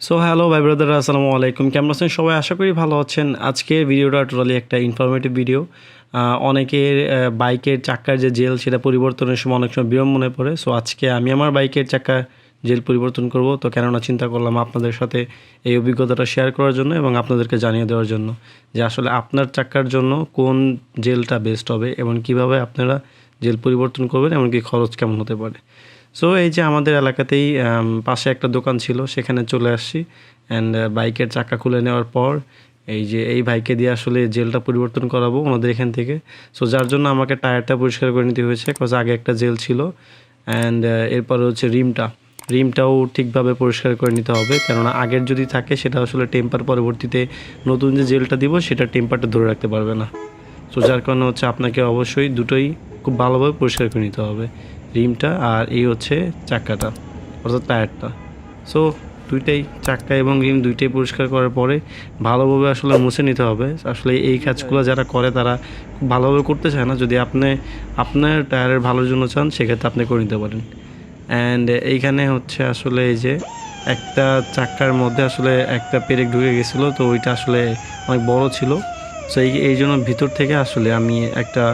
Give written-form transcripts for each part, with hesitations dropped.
So hello ভাই brother, আসসালামু আলাইকুম। কেমন আছেন সবাই? আশা করি ভালো আছেন। আজকের ভিডিওটা টোটালি একটা ইনফরমেটিভ ভিডিও। অনেকের বাইকের চাক্কার যে জেল সেটা পরিবর্তনের সময় অনেক সময় বিড়ম্ব মনে পড়ে। সো আজকে আমি আমার বাইকের চাক্কা জেল পরিবর্তন করব। তো কেননা চিন্তা করলাম আপনাদের সাথে এই অভিজ্ঞতাটা শেয়ার করার জন্য এবং আপনাদেরকে জানিয়ে দেওয়ার জন্য যে আসলে আপনার চাক্কার জন্য কোন জেলটা বেস্ট হবে এবং কিভাবে আপনারা জেল পরিবর্তন করবেন, এমনকি খরচ কেমন হতে পারে। সো এই যে আমাদের এলাকাতেই পাশে একটা দোকান ছিল, সেখানে চলে আসছি অ্যান্ড বাইকের চাকা খুলে নেওয়ার পর এই যে এই বাইকে দিয়ে আসলে জেলটা পরিবর্তন করাবো ওনাদের এখান থেকে। সো যার জন্য আমাকে টায়ারটা পরিষ্কার করে নিতে হয়েছে, কজ আগে একটা জেল ছিল। অ্যান্ড এরপরে হচ্ছে রিমটাও ঠিকভাবে পরিষ্কার করে নিতে হবে, কেননা আগের যদি থাকে সেটা আসলে টেম্পার পরবর্তীতে নতুন যে জেলটা দিব সেটা টেম্পারটা ধরে রাখতে পারবে না। সো যার কারণে হচ্ছে আপনাকে অবশ্যই দুটোই খুব ভালোভাবে পরিষ্কার করে নিতে হবে, রিমটা আর এই হচ্ছে চাক্কাটা অর্থাৎ টায়ারটা। সো দুইটাই, চাক্কা এবং রিম দুইটাই পরিষ্কার করার পরে ভালোভাবে আসলে মুছে নিতে হবে। আসলে এই কাজগুলো যারা করে তারা খুব ভালোভাবে করতে চায় না। যদি আপনি আপনার টায়ারের ভালোর জন্য চান সেক্ষেত্রে আপনি করে নিতে পারেন। অ্যান্ড এইখানে হচ্ছে আসলে এই যে একটা চাক্কার মধ্যে আসলে একটা পেরেক ঢুকে গেছিলো, তো ওইটা আসলে অনেক বড় ছিল। সো এই জন্য ভিতর থেকে আসলে আমি একটা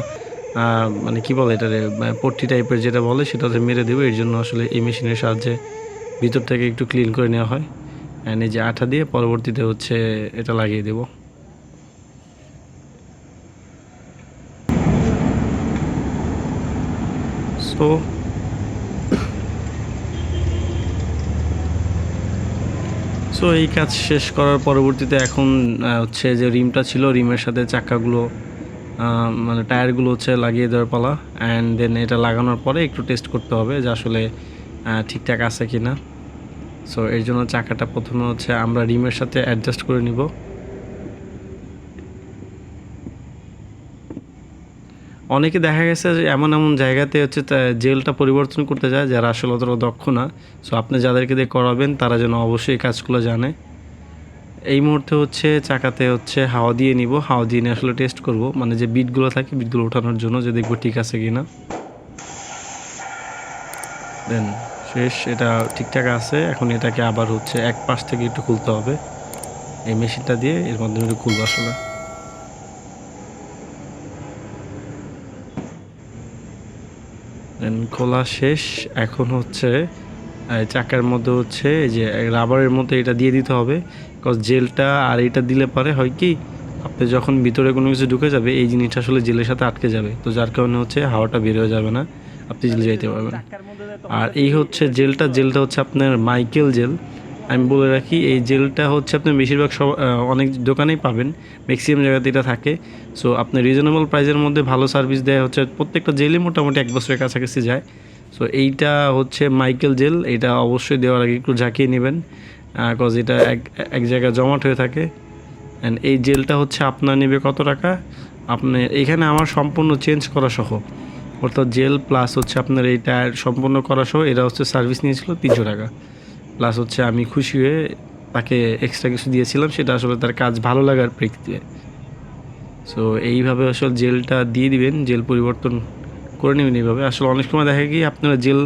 মানে কী বলে এটারে, পট্টি টাইপের যেটা বলে সেটাতে মেরে দেবো। এর জন্য আসলে এই মেশিনের সাহায্যে ভিতর থেকে একটু ক্লিন করে নেওয়া হয় অ্যান্ড এই যে আঠা দিয়ে পরবর্তীতে হচ্ছে এটা লাগিয়ে দেব। সো সো এই কাজ শেষ করার পরবর্তীতে এখন হচ্ছে যে রিমটা ছিল, রিমের সাথে চাক্কাগুলো মানে টায়ারগুলো হচ্ছে লাগিয়ে দেওয়ার পালা। অ্যান্ড দেন এটা লাগানোর পরে একটু টেস্ট করতে হবে যে আসলে ঠিকঠাক আছে কি না। সো এর জন্য চাকাটা প্রথমে হচ্ছে আমরা রিমের সাথে অ্যাডজাস্ট করে নিব। অনেকে দেখা গেছে যে এমন এমন জায়গাতে হচ্ছে জেলটা পরিবর্তন করতে যায় যারা আসলে অতটা দক্ষ না। সো আপনি যাদেরকে দিয়ে করাবেন তারা যেন অবশ্যই কাজগুলো জানে। এই মুহূর্তে হচ্ছে চাকাতে হচ্ছে হাওয়া দিয়ে নিব, হাওয়া দিয়ে নিয়ে আসলে টেস্ট করব, মানে যে বিটগুলো থাকে বিটগুলো ওঠানোর জন্য, যে দেখবো ঠিক আছে কি না। দেন শেষ, এটা ঠিকঠাক আছে। এখন এটাকে আবার হচ্ছে এক পাশ থেকে একটু খুলতে হবে, এই মেশিনটা দিয়ে এর মাধ্যমে একটু খুলবো আসলে। দেন খোলা শেষ। এখন হচ্ছে চাকার মধ্যে হচ্ছে এই যে রাবারের মধ্যে এটা দিয়ে দিতে হবে, কজ জেলটা আর এটা দিলে পরে হয় কি, আপনি যখন ভিতরে কোনো কিছু ঢুকে যাবে এই জিনিসটা আসলে জেলের সাথে আটকে যাবে, তো যার কারণে হচ্ছে হাওয়াটা বের হয়ে যাবে না, আপনি জেলে যাইতে পারবেন। আর এই হচ্ছে জেলটা হচ্ছে আপনার মাইকেল জেল। আমি বলে রাখি এই জেলটা হচ্ছে আপনি বেশিরভাগ সব অনেক দোকানেই পাবেন, ম্যাক্সিমাম জায়গাতে এটা থাকে। সো আপনি রিজনেবল প্রাইসের মধ্যে ভালো সার্ভিস দেয় হচ্ছে, প্রত্যেকটা জেলই মোটামুটি 1 বছরের কাছাকাছি যায়। সো এইটা হচ্ছে মাইকেল জেল, এটা অবশ্যই দেওয়ার আগে একটু ঝাঁকিয়ে নেবেন, কজ এটা এক জায়গায় জমাট হয়ে থাকে। অ্যান্ড এই জেলটা হচ্ছে আপনার নেবে কত টাকা, আপনি এখানে আমার সম্পূর্ণ চেঞ্জ করা সহ, অর্থাৎ জেল প্লাস হচ্ছে আপনার এই টায়ার সম্পূর্ণ করা সহ এটা হচ্ছে সার্ভিস নিয়েছিল 300 টাকা। প্লাস হচ্ছে আমি খুশি হয়ে তাকে এক্সট্রা কিছু দিয়েছিলাম, সেটা আসলে তার কাজ ভালো লাগার প্রেক্ষিতে। সো এইভাবে আসলে জেলটা দিয়ে দিবেন, জেল পরিবর্তন করে নেবেন এইভাবে। আসলে অনেক সময় দেখা গিয়ে আপনারা জেল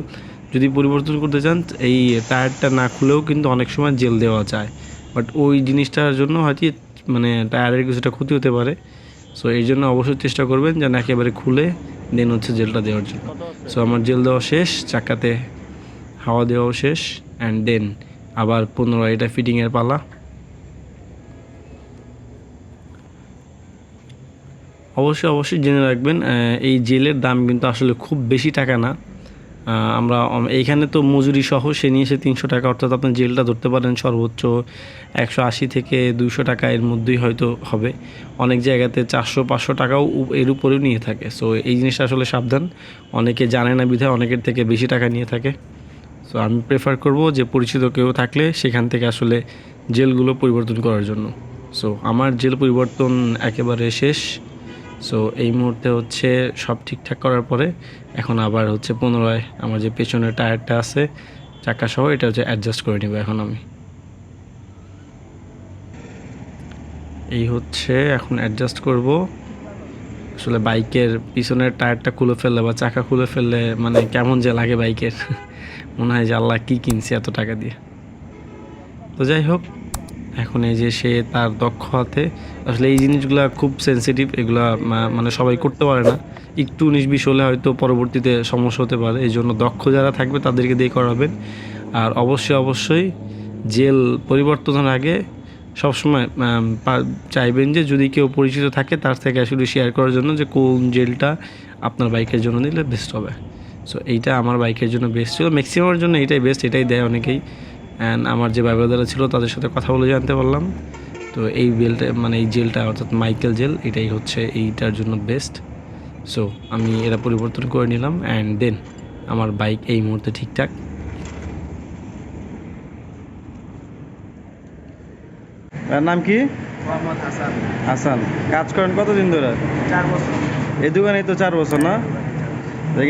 যদি পরিবর্তন করতে চান এই টায়ারটা না খুলেও কিন্তু অনেক সময় জেল দেওয়া যায়, বাট ওই জিনিসটার জন্য হয়তো মানে টায়ারের কিছুটা ক্ষতি হতে পারে। সো এই জন্য অবশ্যই চেষ্টা করবেন যেন একেবারে খুলে দেন হচ্ছে জেলটা দেওয়ার জন্য। সো আমার জেল দেওয়া শেষ, চাকাতে হাওয়া দেওয়াও শেষ, অ্যান্ড দেন আবার পুনরায় এটা ফিটিংয়ের পালা। অবশ্যই জেনে রাখবেন এই জেলের দাম কিন্তু আসলে খুব বেশি টাকা না। আমরা এইখানে তো মজুরি সহ সে নিয়েছে 300 টাকা, অর্থাৎ আপনি জেলটা ধরতে পারেন সর্বোচ্চ 180 থেকে 200 টাকা এর মধ্যেই হয়তো হবে। অনেক জায়গাতে 400-500 টাকাও এর উপরেও নিয়ে থাকে। সো এই জিনিসটা আসলে সাবধান, অনেকে জানে না বিধায় অনেকের থেকে বেশি টাকা নিয়ে থাকে। সো আমি প্রেফার করব যে পরিচিত কেউ থাকলে সেখান থেকে আসলে জেলগুলো পরিবর্তন করার জন্য। সো আমার জেল পরিবর্তন একেবারে শেষ। সো এই মুহূর্তে হচ্ছে সব ঠিকঠাক করার পরে এখন আবার হচ্ছে পুনরায় আমার যে পেছনের টায়ারটা আছে চাকা সহ এটা হচ্ছে অ্যাডজাস্ট করে নেব এখন আমি। এই হচ্ছে এখন অ্যাডজাস্ট করব। আসলে বাইকের পিছনের টায়ারটা খুলে ফেললে বা চাকা খুলে ফেললে মানে কেমন যে লাগে বাইকের মনে হয় যে আল্লাহ কী কিনছি এত টাকা দিয়ে। তো যাই হোক, এখন এই যে সে তার দক্ষ হাতে, আসলে এই জিনিসগুলো খুব সেন্সিটিভ, এগুলা মানে সবাই করতে পারে না, একটু 19-20 হলে হয়তো পরবর্তীতে সমস্যা হতে পারে। এই জন্য দক্ষ যারা থাকবে তাদেরকে দিয়ে করাবেন। আর অবশ্যই জেল পরিবর্তনের আগে সবসময় চাইবেন যে যদি কেউ পরিচিত থাকে তার থেকে আসলে শেয়ার করার জন্য যে কোন জেলটা আপনার বাইকের জন্য দিলে বেস্ট হবে। সো এইটা আমার বাইকের জন্য বেস্ট ছিল, ম্যাক্সিমামের জন্য এটাই বেস্ট, এটাই দেয় অনেকেই। অ্যান্ড আমার যে বাইবাদারা ছিল তাদের সাথে কথা বলে জানতে পারলাম, তো এই বেলটা মানে এই জেলটা অর্থাৎ মাইকেল জেল এটাই হচ্ছে এইটার জন্য বেস্ট। সো আমি এটা পরিবর্তন করে নিলাম অ্যান্ড দেন আমার বাইক এই মুহূর্তে ঠিকঠাক। নাম কি? হাসান। কাজ করেন কতদিন ধরে? 4 বছর। এই দোকানেই তো 4 বছর না?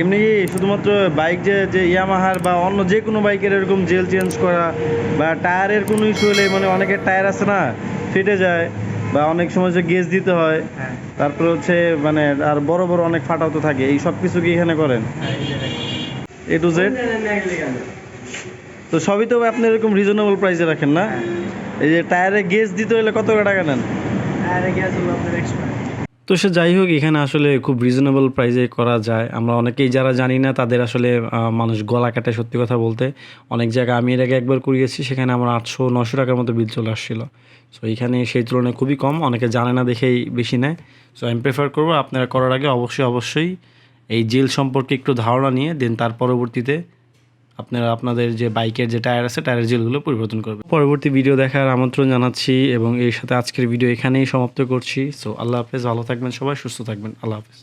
এমনি কি শুধুমাত্র বাইক যে ইয়ামাহার বা অন্য যে কোনো বাইকের এরকম জেল চেঞ্জ করা বা টায়ারের কোনো ইস্যু হলে, মানে অনেকের টায়ার আছে না ফেটে যায় বা অনেক সময় যে গেজ দিতে হয়, তারপরে হচ্ছে মানে আর বড় অনেক ফাটাও তো থাকে, এই সব কিছু কি এখানে করেন? এ টু জেড? তো সবই তো আপনি এরকম রিজনেবল প্রাইসে রাখেন না? এই যে টায়ারে গেজ দিতে হলে কত টাকা নেন? টায়ারে গেজ হলো আপনার এক্সট্রা। তো সে যাই হোক, এখানে আসলে খুব রিজনেবল প্রাইসে করা যায়। আমরা অনেকেই যারা জানি না তাদের আসলে মানুষ গলা কাটে, সত্যি কথা বলতে। অনেক জায়গায় আমি এর আগে একবার করিয়েছি, সেখানে আমার 800-900 টাকার মতো বিল চলে আসছিলো। সো এইখানে সেই তুলনায় খুবই কম, অনেকে জানে না দেখেই বেশি নেয়। সো আমি প্রেফার করবো আপনারা করার আগে অবশ্যই এই জেল সম্পর্কে একটু ধারণা নিয়ে দেন তার পরবর্তীতে আপনারা আপনাদের যে বাইকের যে টায়ার আছে টায়ারের জেলগুলো পরিবর্তন করবেন। পরবর্তী ভিডিও দেখার আমন্ত্রণ জানাচ্ছি এবং এর সাথে আজকের ভিডিও এখানেই সমাপ্ত করছি। সো আল্লাহ হাফেজ, ভালো থাকবেন সবাই, সুস্থ থাকবেন, আল্লাহ হাফেজ।